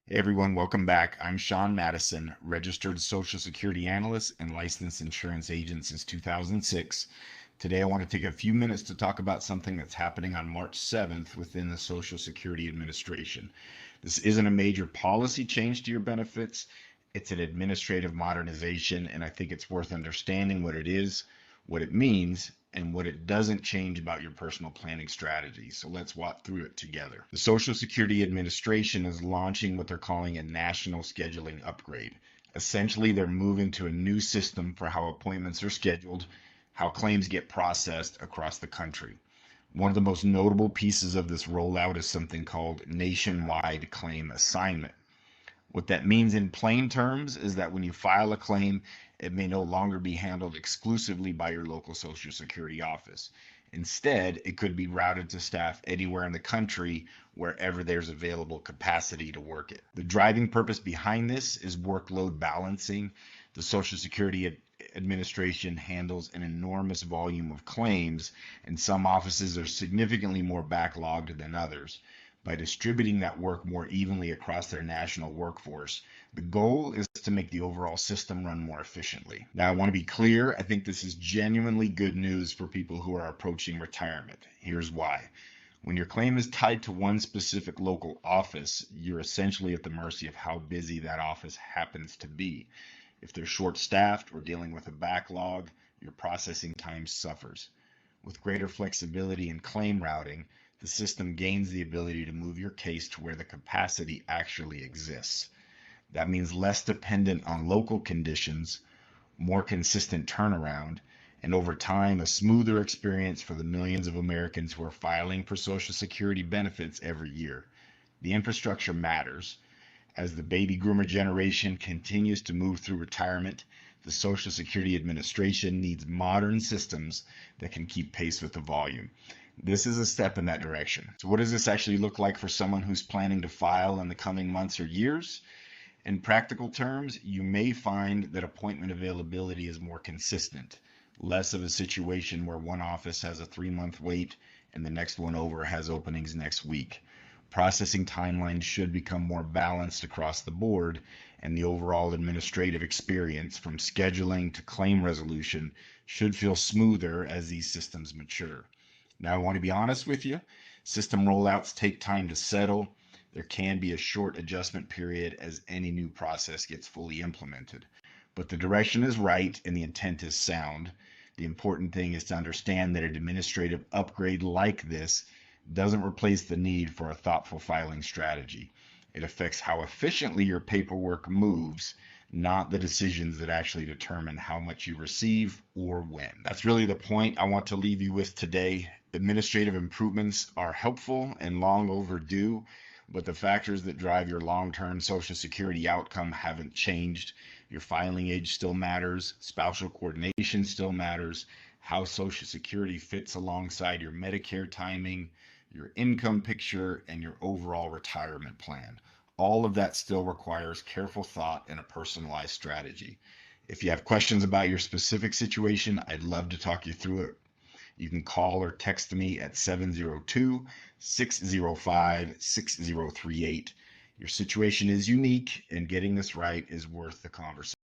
Hey everyone, welcome back. I'm Sean Matteson, registered Social Security analyst and licensed insurance agent since 2006. Today I want to take a few minutes to talk about something that's happening on March 7th within the Social Security Administration. This isn't a major policy change to your benefits, it's an administrative modernization, and I think it's worth understanding what it is, what it means, and what it doesn't change about your personal planning strategy. So let's walk through it together. The Social Security Administration is launching what they're calling a national scheduling upgrade. Essentially, they're moving to a new system for how appointments are scheduled, how claims get processed across the country. One of the most notable pieces of this rollout is something called nationwide claim assignment. What that means in plain terms is that when you file a claim, it may no longer be handled exclusively by your local Social Security office. Instead, it could be routed to staff anywhere in the country wherever there's available capacity to work it. The driving purpose behind this is workload balancing. The Social Security Administration handles an enormous volume of claims, and some offices are significantly more backlogged than others. By distributing that work more evenly across their national workforce, the goal is to make the overall system run more efficiently. Now, I want to be clear, I think this is genuinely good news for people who are approaching retirement. Here's why. When your claim is tied to one specific local office, you're essentially at the mercy of how busy that office happens to be. If they're short-staffed or dealing with a backlog, your processing time suffers. With greater flexibility in claim routing, the system gains the ability to move your case to where the capacity actually exists. That means less dependent on local conditions, more consistent turnaround, and over time, a smoother experience for the millions of Americans who are filing for Social Security benefits every year. The infrastructure matters. As the baby groomer generation continues to move through retirement, the Social Security Administration needs modern systems that can keep pace with the volume. This is a step in that direction. So what does this actually look like for someone who's planning to file in the coming months or years? In practical terms, you may find that appointment availability is more consistent, less of a situation where one office has a 3-month wait and the next one over has openings next week. Processing timelines should become more balanced across the board, and the overall administrative experience from scheduling to claim resolution should feel smoother as these systems mature. Now, I want to be honest with you, system rollouts take time to settle. There can be a short adjustment period as any new process gets fully implemented. But the direction is right and the intent is sound. The important thing is to understand that an administrative upgrade like this doesn't replace the need for a thoughtful filing strategy. It affects how efficiently your paperwork moves, not the decisions that actually determine how much you receive or when. That's really the point I want to leave you with today. Administrative improvements are helpful and long overdue, but the factors that drive your long-term Social Security outcome haven't changed. Your filing age still matters, spousal coordination still matters, how Social Security fits alongside your Medicare timing, your income picture, and your overall retirement plan. All of that still requires careful thought and a personalized strategy. If you have questions about your specific situation, I'd love to talk you through it. You can call or text me at 702-605-6038. Your situation is unique, and getting this right is worth the conversation.